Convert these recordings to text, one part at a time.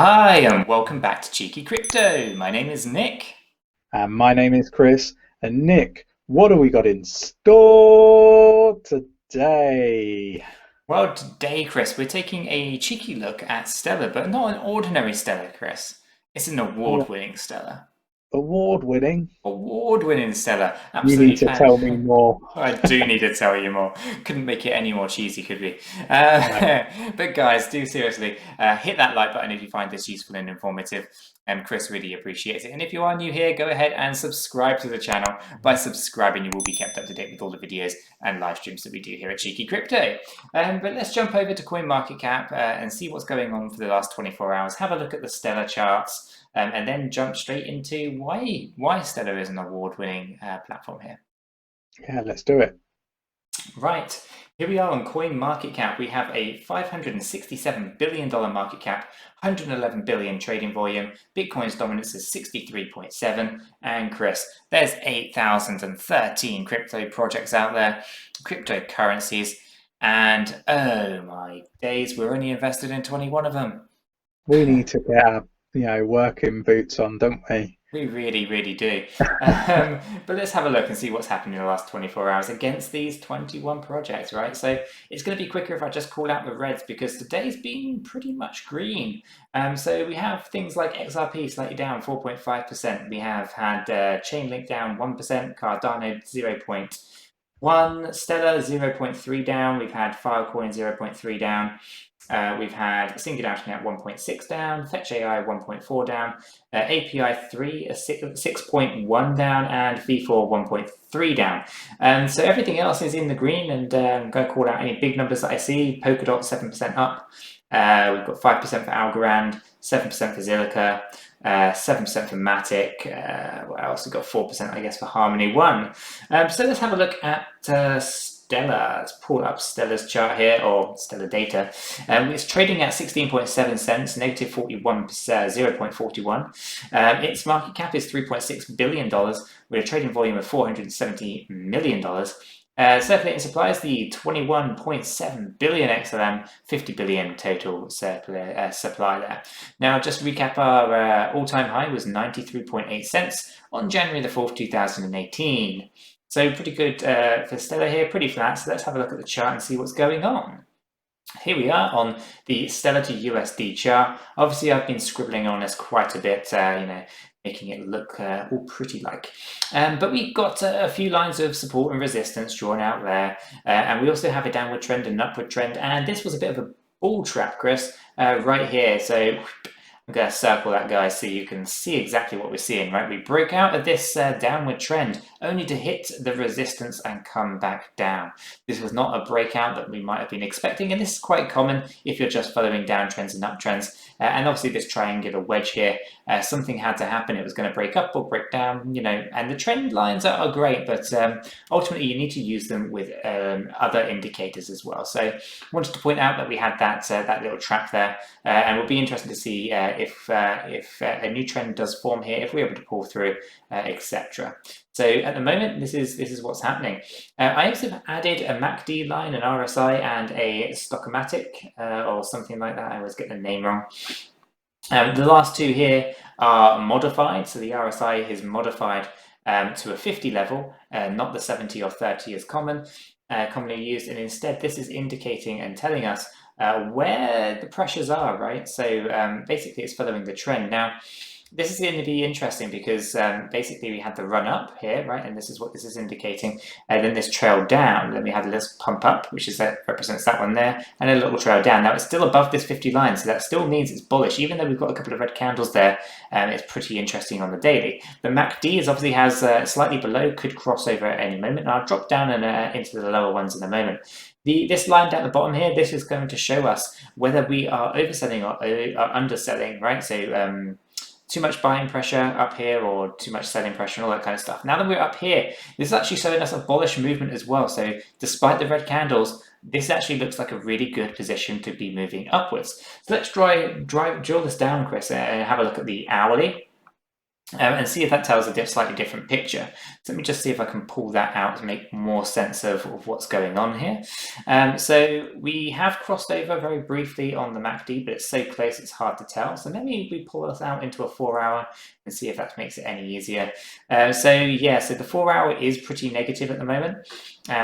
Hi, and welcome back to Cheeky Crypto. My name is Nick. And my name is Chris. And Nick, what have we got in store today? Well, today, Chris, we're taking a cheeky look at Stellar, but not an ordinary Stellar, Chris. It's an What, award-winning Stellar. award winning? Award-winning Stellar. You Absolutely need to fan. tell me more. I do need to tell you more. Couldn't make it any more cheesy, could we? No. But guys, do seriously hit that like button if you find this useful and informative. And Chris really appreciates it. And if you are new here, go ahead and subscribe to the channel. By subscribing, you will be kept up to date with all the videos and live streams that we do here at Cheeky Crypto. But let's jump over to CoinMarketCap and see what's going on for the last 24 hours. Have a look at the Stellar charts, and then jump straight into why Stellar is an award-winning platform here. Yeah, let's do it. Right, here we are on CoinMarketCap. We have a $567 billion market cap, 111 billion trading volume. Bitcoin's dominance is 63.7. And Chris, there's 8,013 crypto projects out there, cryptocurrencies, and oh my days, we're only invested in 21 of them. We need to get our, working boots on, don't we? We really, really do. But let's have a look and see what's happened in the last 24 hours against these 21 projects, right? So it's going to be quicker if I just call out the reds because today's been pretty much green. So we have things like XRP slightly down 4.5%. We have had Chainlink down 1%, Cardano 0.1, Stellar 0.3 down. We've had Filecoin 0.3 down. We've had Singularity at 1.6 down, Fetch AI 1.4 down, API 3 6.1 down, and V4 1.3 down. So everything else is in the green, and I'm going to call out any big numbers that I see. Polkadot 7% up. We've got 5% for Algorand, 7% for Zilliqa, 7% for Matic. What else? We've got 4%, I guess, for Harmony One. So let's have a look at Stellar. Let's pull up Stellar's chart here, or Stellar data. It's trading at 16.7 cents, negative 41, 0.41. Its market cap is $3.6 billion with a trading volume of $470 million. Circulating supply is the 21.7 billion XLM, 50 billion total supply there. Now, just to recap, our all-time high was 93.8 cents on January the 4th, 2018. So pretty good for Stellar here, pretty flat. So let's have a look at the chart and see what's going on. Here we are on the Stellar to USD chart. Obviously, I've been scribbling on this quite a bit, making it look all pretty like. But we've got a few lines of support and resistance drawn out there. And we also have a downward trend and an upward trend. And this was a bit of a bull trap, Chris, right here. So I'm going to circle that, guys, so you can see exactly what we're seeing, right? We broke out of this downward trend only to hit the resistance and come back down. This was not a breakout that we might have been expecting, and this is quite common if you're just following downtrends and uptrends. And obviously this triangular wedge here, something had to happen. It was going to break up or break down, and the trend lines are great, but ultimately you need to use them with other indicators as well. So I wanted to point out that we had that little trap there, and we'll be interested to see if a new trend does form here, if we're able to pull through, etc. So at the moment, this is what's happening. I also have added a MACD line, an RSI, and a stochastic, or something like that. I always get the name wrong. The last two here are modified. So the RSI is modified to a 50 level, not the 70 or 30 as commonly used. And instead, this is indicating and telling us where the pressures are, right? So basically, it's following the trend. Now, this is going to be interesting because basically we had the run up here, right? And this is what this is indicating. And then this trail down. Then we had this pump up, which represents that one there, and a little trail down. Now it's still above this 50 line, so that still means it's bullish. Even though we've got a couple of red candles there, it's pretty interesting on the daily. The MACD is obviously has slightly below, could cross over at any moment. And I'll drop down and into the lower ones in a moment. This line down the bottom here, this is going to show us whether we are overselling or underselling, right? So too much buying pressure up here or too much selling pressure and all that kind of stuff. Now that we're up here, this is actually showing us a bullish movement as well. So despite the red candles, this actually looks like a really good position to be moving upwards. So let's drill this down, Chris, and have a look at the hourly. and see if that tells a slightly different picture. So let me just see if I can pull that out to make more sense of what's going on here. So we have crossed over very briefly on the MACD, but it's so close it's hard to tell. So maybe we pull this out into a 4 hour and see if that makes it any easier. So the 4 hour is pretty negative at the moment.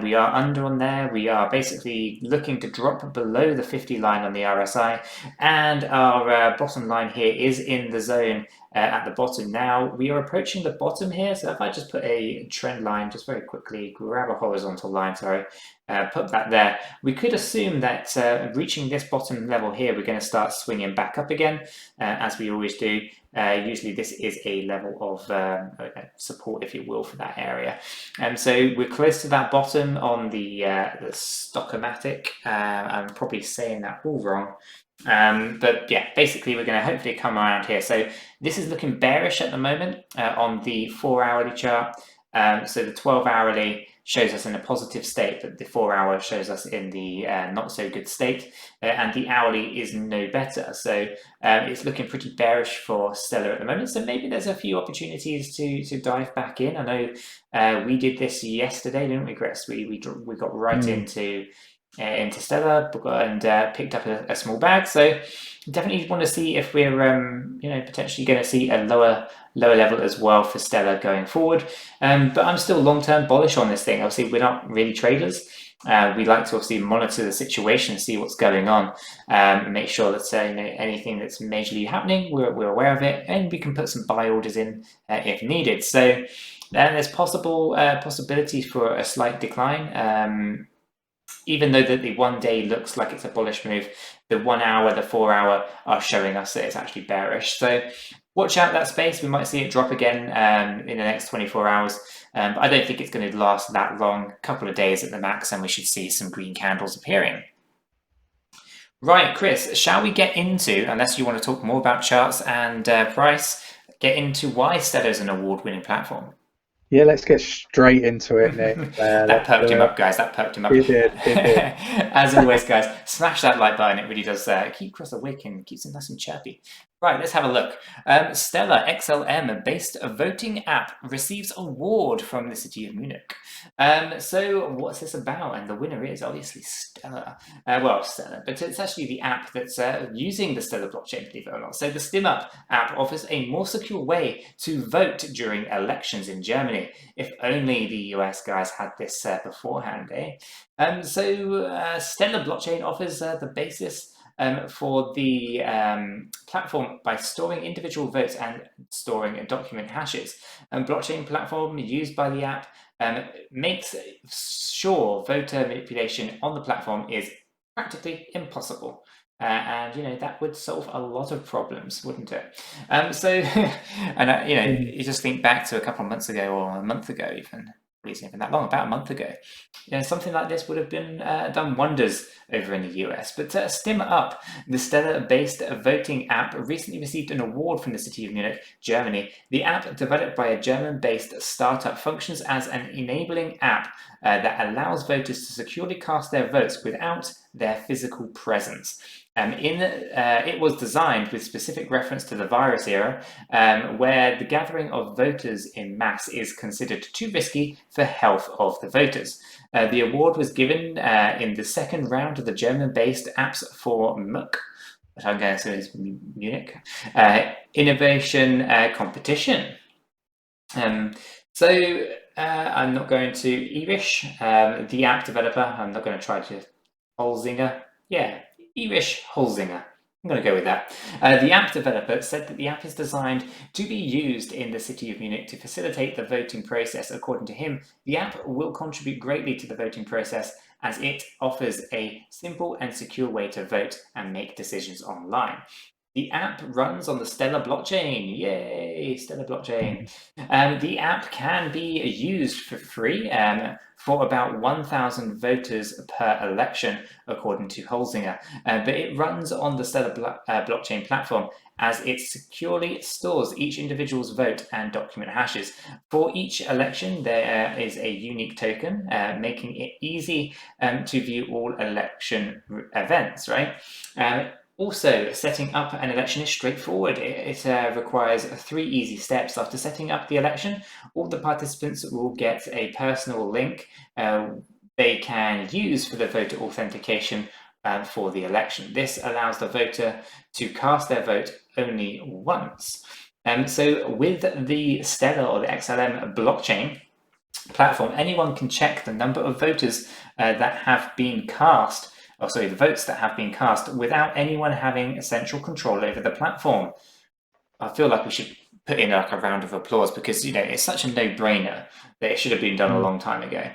We are under on there. We are basically looking to drop below the 50 line on the RSI, and our bottom line here is in the zone at the bottom. Now we are approaching the bottom here, so if I just put a trend line, just very quickly grab a horizontal line, put that there, we could assume that reaching this bottom level here, we're going to start swinging back up again, as we always do. Usually this is a level of support, if you will, for that area. So we're close to that bottom on the 𝗕𝗘𝗪𝗔𝗥𝗘. I'm probably saying that all wrong. But yeah, basically we're going to hopefully come around here. So this is looking bearish at the moment on the 4 hourly chart. So the 12 hourly shows us in a positive state, but the 4 hour shows us in the not so good state, and the hourly is no better. So it's looking pretty bearish for Stellar at the moment. So maybe there's a few opportunities to dive back in. I know we did this yesterday, didn't we, Chris? We got right into Stellar and picked up a small bag. So definitely want to see if we're potentially going to see a lower level as well for Stellar going forward. But I'm still long-term bullish on this thing. Obviously, we're not really traders. We like to obviously monitor the situation, see what's going on, make sure that anything that's majorly happening, we're aware of it, and we can put some buy orders in if needed. So there's possibilities for a slight decline. Even though the 1 day looks like it's a bullish move, the 1 hour, the 4 hour are showing us that it's actually bearish. So watch out that space. We might see it drop again in the next 24 hours. But I don't think it's going to last that long, a couple of days at the max, and we should see some green candles appearing. Right, Chris, shall we get into, unless you want to talk more about charts and price, get into why Stellar is an award-winning platform? Yeah, let's get straight into it, Nick. That perked him up, guys. That perked him up. It did. As always, guys, smash that like button. It really does keep Chris awake and keeps him nice and chirpy. Right, let's have a look. Stellar XLM-based voting app receives award from the city of Munich. So what's this about? And the winner is obviously Stellar. Stellar, but it's actually the app that's using the Stellar blockchain, believe it or not. So the StimUp app offers a more secure way to vote during elections in Germany. If only the US guys had this beforehand, eh? Stellar blockchain offers the basis for the platform by storing individual votes and storing document hashes. Blockchain platform used by the app makes sure voter manipulation on the platform is practically impossible. And that would solve a lot of problems, wouldn't it? You just think back to a couple of months ago, or a month ago even. It's not even that long, about a month ago. Something like this would have been done wonders over in the US. But StimUp, the Stellar-based voting app, recently received an award from the city of Munich, Germany. The app, developed by a German-based startup, functions as an enabling app that allows voters to securely cast their votes without their physical presence. It was designed with specific reference to the virus era, where the gathering of voters in mass is considered too risky for health of the voters. The award was given in the second round of the German-based Apps for MUC, which I'm going to say is Munich, innovation competition. I'm not going to 𝗕𝗓𝗪𝗔𝗥𝗘, the app developer. I'm not going to try to 𝗕𝗓𝗪𝗔𝗥𝗘. Yeah. 𝗕𝗓𝗪𝗔𝗥𝗘. I'm going to go with that. The app developer said that the app is designed to be used in the city of Munich to facilitate the voting process. According to him, the app will contribute greatly to the voting process as it offers a simple and secure way to vote and make decisions online. The app runs on the Stellar blockchain. Yay, Stellar blockchain. The app can be used for free for about 1,000 voters per election, according to 𝗕𝗪𝗪𝗔𝗥𝗘. But it runs on the Stellar blockchain platform as it securely stores each individual's vote and document hashes. For each election, there is a unique token, making it easy to view all election events, right? Also, setting up an election is straightforward. It requires 3 easy steps. After setting up the election, all the participants will get a personal link they can use for the voter authentication for the election. This allows the voter to cast their vote only once. So with the 𝗕𝗘 or the XLM blockchain platform, anyone can check the number of voters that have been cast, or sorry, the votes that have been cast without anyone having central control over the platform. I feel like we should put in like a round of applause because, you know, it's such a no-brainer that it should have been done a long time ago.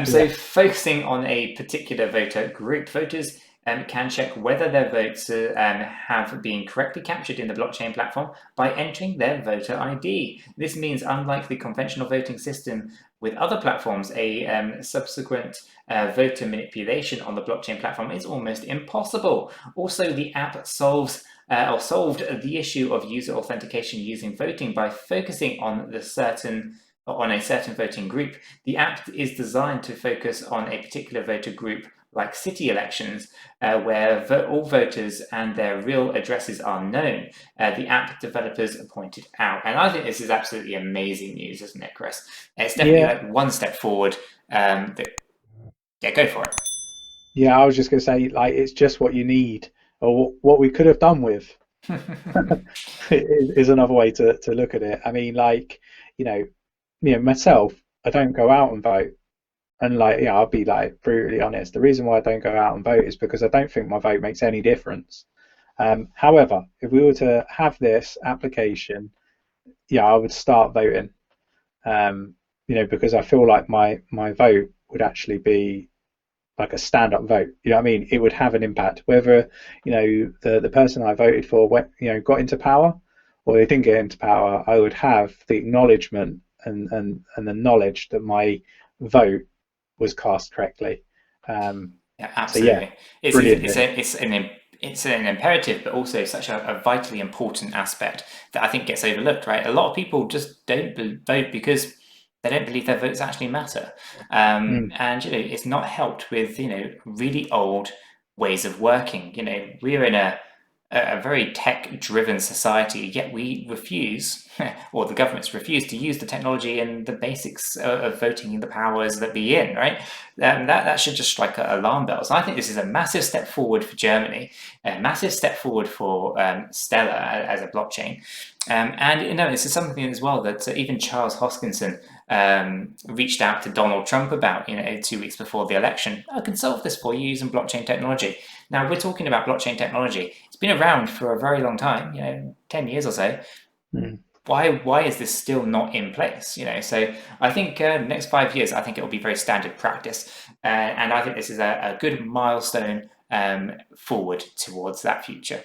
So focusing on a particular voter group, voters can check whether their votes have been correctly captured in the blockchain platform by entering their voter ID. This means, unlike the conventional voting system with other platforms, a subsequent voter manipulation on the blockchain platform is almost impossible. Also, the app solved the issue of user authentication using voting by focusing on a certain voting group. The app is designed to focus on a particular voter group, like city elections, where all voters and their real addresses are known. The app developers pointed out, and I think this is absolutely amazing news, isn't it, Chris? It's definitely like one step forward. Yeah, go for it. Yeah, I was just going to say, like, it's just what you need, or what we could have done with is another way to look at it. I mean, like, you know, myself, I don't go out and vote. And like, I'll be like brutally honest. The reason why I don't go out and vote is because I don't think my vote makes any difference. However, if we were to have this application, I would start voting. Because I feel like my vote would actually be like a stand-up vote. You know what I mean? It would have an impact whether the person I voted for got into power or they didn't get into power. I would have the acknowledgement and the knowledge that my vote was cast correctly. Yeah, absolutely. So It's an imperative, but also such a vitally important aspect that I think gets overlooked, right? A lot of people just don't vote because they don't believe their votes actually matter. And, it's not helped with, really old ways of working. We're in a very tech-driven society, yet we refuse, or the governments refuse to use the technology and the basics of voting in the powers that be in, right? That should just strike alarm bells. And I think this is a massive step forward for Germany, a massive step forward for 𝗕𝗘 as a blockchain. And this is something as well that even Charles Hoskinson reached out to Donald Trump about, 2 weeks before the election. I can solve this for you using blockchain technology. Now, we're talking about blockchain technology. It's been around for a very long time, 10 years or so. Why is this still not in place? So I think the next 5 years, I think it will be very standard practice. And I think this is a good milestone forward towards that future.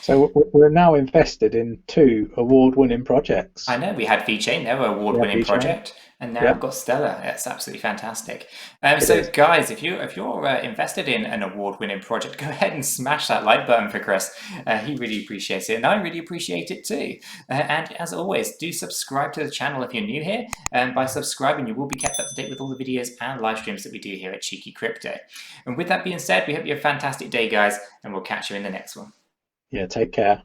So we're now invested in 2 award-winning projects. I know, we had VeChain, they were an award-winning project, and now we've got 𝗕𝗘. That's absolutely fantastic. So guys, if you're invested in an award-winning project, go ahead and smash that like button for Chris. He really appreciates it, and I really appreciate it too. And as always, do subscribe to the channel if you're new here. By subscribing, you will be kept up to date with all the videos and live streams that we do here at Cheeky Crypto. And with that being said, we hope you have a fantastic day, guys, and we'll catch you in the next one. Yeah, take care.